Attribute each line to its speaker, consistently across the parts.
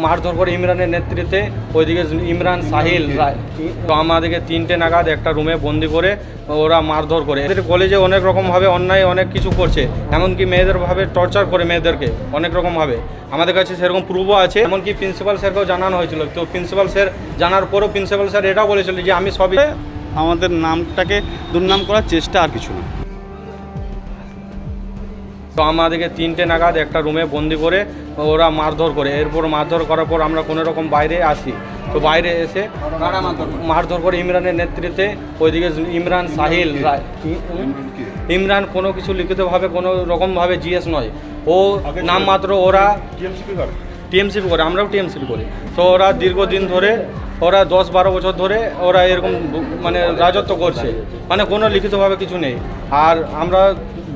Speaker 1: মারধর করে ইমরানের নেতৃত্বে ওইদিকে ইমরান সাহিল তো আমাদেরকে 3টে নাগাদ একটা রুমে বন্দি করে ওরা মারধর করে। এদের কলেজে অনেক রকমভাবে অন্যায় অনেক কিছু করছে, এমনকি মেয়েদের ভাবে টর্চার করে মেয়েদেরকে অনেক রকমভাবে। আমাদের কাছে সেরকম প্রুফও আছে, এমনকি প্রিন্সিপাল স্যারকেও জানানো হয়েছিল। তো প্রিন্সিপাল স্যার জানার পরও প্রিন্সিপাল স্যার এটাও বলেছিল যে আমি সবই
Speaker 2: আমাদের নামটাকে দুর্নাম করার চেষ্টা, আর কিছু না।
Speaker 1: তো আমাদেরকে 3টে নাগাদ একটা রুমে বন্দি করে ওরা মারধর করে। এরপর মারধর করার পর আমরা কোনো রকম বাইরে আসি। তো বাইরে এসে মারধর করে ইমরানের নেতৃত্বে ওইদিকে ইমরান সাহিল ইমরান কোনো কিছু লিখিতভাবে কোনো রকমভাবে জিএস নয়, ও নামমাত্র ওরা টিএমসিপি করে, আমরাও টিএমসিপি করি। তো ওরা দীর্ঘদিন ধরে ওরা 10-12 বছর ধরে ওরা এরকম মানে রাজত্ব করছে, মানে কোনো লিখিতভাবে কিছু নেই। আর আমরা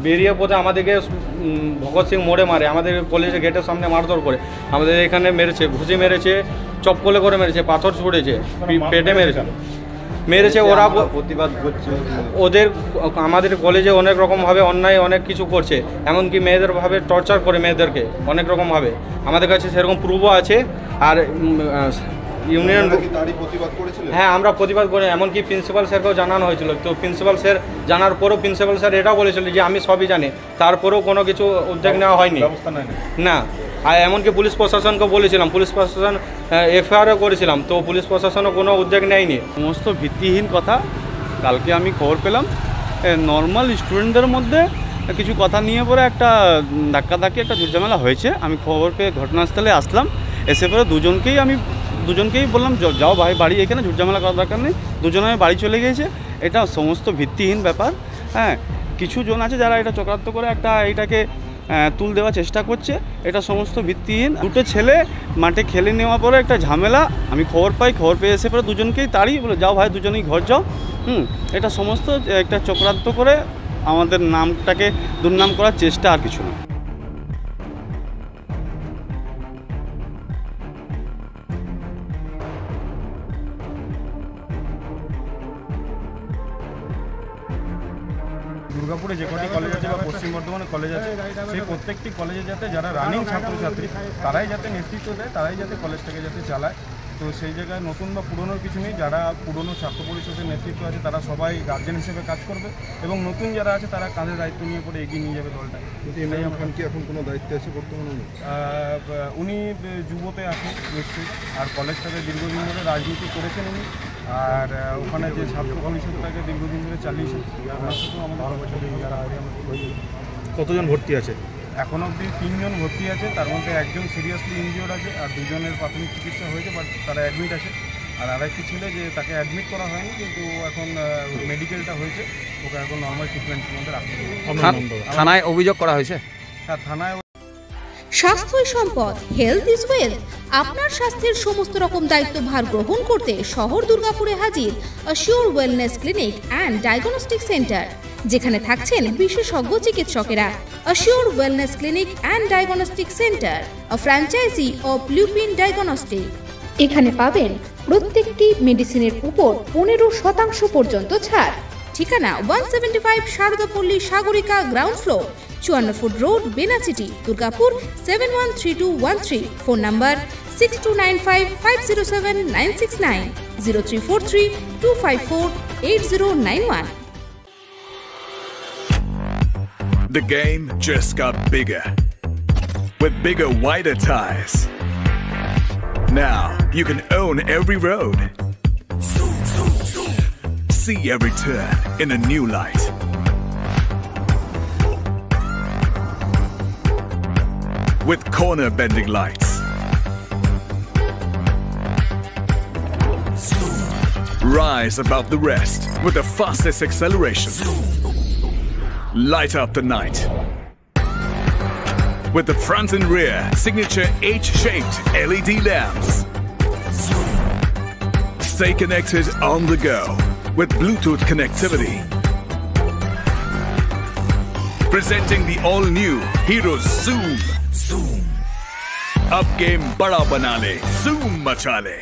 Speaker 1: বেরিয়ে পথে আমাদেরকে ভগৎ সিং মোড়ে মারে, আমাদের কলেজের গেটের সামনে মারধর করে, আমাদের এখানে মেরেছে, ঘুষি মেরেছে, চপ্পলে করে মেরেছে, পাথর ছুঁড়েছে, পেটে মেরেছে ওরা প্রতিবাদ করছে। ওদের আমাদের কলেজে অনেক রকমভাবে অন্যায় অনেক কিছু করছে, এমনকি মেয়েদের ভাবে টর্চার করে মেয়েদেরকে অনেক রকমভাবে। আমাদের কাছে সেরকম প্রুফও আছে। আর ইউনিয়ন হ্যাঁ আমরা প্রতিবাদ করি, এমনকি প্রিন্সিপাল স্যারকেও জানানো হয়েছিল। তো প্রিন্সিপাল স্যার জানার পরও প্রিন্সিপাল স্যার এটাও বলেছিল যে আমি সবই জানি, তারপরেও কোনো কিছু উদ্যোগ নেওয়া হয়নি না। আর এমনকি পুলিশ প্রশাসনকে বলেছিলাম, পুলিশ প্রশাসন এফআইআরও করেছিলাম, তো পুলিশ প্রশাসনও কোনো উদ্যোগ নেয়নি।
Speaker 2: সমস্ত ভিত্তিহীন কথা। কালকে আমি খবর পেলাম নর্মাল স্টুডেন্টদের মধ্যে কিছু কথা নিয়ে পরে একটা ধাক্কাধাক্কি, একটা ঝুটঝামেলা হয়েছে। আমি খবর পেয়ে ঘটনাস্থলে আসলাম, এসে পরে দুজনকেই বললাম যাও ভাই বাড়ি, এখানে ঝুটঝামেলা করার দরকার নেই। দুজনে বাড়ি চলে গিয়েছে। এটা সমস্ত ভিত্তিহীন ব্যাপার। হ্যাঁ, কিছু জন আছে যারা এটা চক্রান্ত করে এটাকে তুল দেওয়ার চেষ্টা করছে। এটা সমস্ত ভিত্তিহীন। দুটো ছেলে মাঠে খেলে নেওয়ার পরে একটা ঝামেলা আমি খবর পেয়ে এসে পরে দুজনকেই তাড়িয়ে বলে যাও ভাই, দুজনেই ঘর যাও। এটা সমস্ত একটা চক্রান্ত করে আমাদের নামটাকে দুর্নাম করার চেষ্টা, আর কিছু না।
Speaker 3: দুর্গাপুরে যে কটি কলেজ আছে বা পশ্চিম বর্ধমানে কলেজ আছে, সেই প্রত্যেকটি কলেজে যাতে যারা রানিং ছাত্রছাত্রী তারাই যাতে নেতৃত্ব দেয়, তারাই যাতে কলেজটাকে যাতে চালায়। তো সেই জায়গায় নতুন বা পুরনোর কিছু নেই। যারা পুরনো ছাত্র পরিষদের নেতৃত্ব আছে তারা সবাই গার্জেন হিসেবে কাজ করবে, এবং নতুন যারা আছে তারা কাঁধে দায়িত্ব নিয়ে পরে এগিয়ে নিয়ে যাবে দলটা।
Speaker 4: ইমরান খান কি এখন কোনো দায়িত্বে আছে বর্তমানে?
Speaker 3: উনি যুবতে আছেন নিশ্চয়ই, আর কলেজটাকে দীর্ঘদিন ধরে রাজনীতি করেছেন উনি, আর ওখানে যে ছাত্র পরিষদটাকে দীর্ঘদিন ধরে চালিয়েছেন। আমার সাথেও আমাদের
Speaker 4: কতজন ভর্তি আছে?
Speaker 3: এখন অবধি 3 জন ভর্তি আছে, তার মধ্যে একজন সিরিয়াসলি ইনজিওর্ড আছে, আর 2 জনের প্রাথমিক চিকিৎসা হয়েছে, বাট তারা অ্যাডমিট আছে। আর আরেকটি ছেলে যে তাকে অ্যাডমিট করা হয়নি, কিন্তু এখন মেডিকেলটা হয়েছে, ওকে এখন নর্মাল ট্রিটমেন্টের মধ্যে রাখতে হবে।
Speaker 5: থানায় অভিযোগ করা হয়েছে?
Speaker 3: হ্যাঁ, থানায়।
Speaker 6: স্বাস্থ্যই সম্পদ, হেলথ ইজ ওয়েলথ। আপনার স্বাস্থ্যের সমস্ত রকম দায়িত্বভার গ্রহণ করতে শহর দুর্গাপুরে হাজির assure wellness clinic and diagnostic centre, যেখানে থাকছেন বিশেষজ্ঞ চিকিৎসকেরা। Assure wellness clinic and diagnostic centre, a franchise of Lupin diagnostic. এখানে পাবেন প্রত্যেকটি মেডিসিনের উপর 15% পর্যন্ত ছাড়। ঠিকানা 175 Saradapalli Sagarika, ground floor, 54 foot road, Benachity, Durgapur 713213। Phone number 6295507969, 0343254891।
Speaker 7: The game just got bigger, with bigger, wider tires. Now you can own every road, see every turn in a new light. With corner bending lights, rise above the rest with the fastest acceleration. Light up the night with the front and rear signature H-shaped LED lamps. Stay connected on the go with Bluetooth connectivity. Presenting the all-new Hero Zoom. Up game bada bana le, zoom macha le.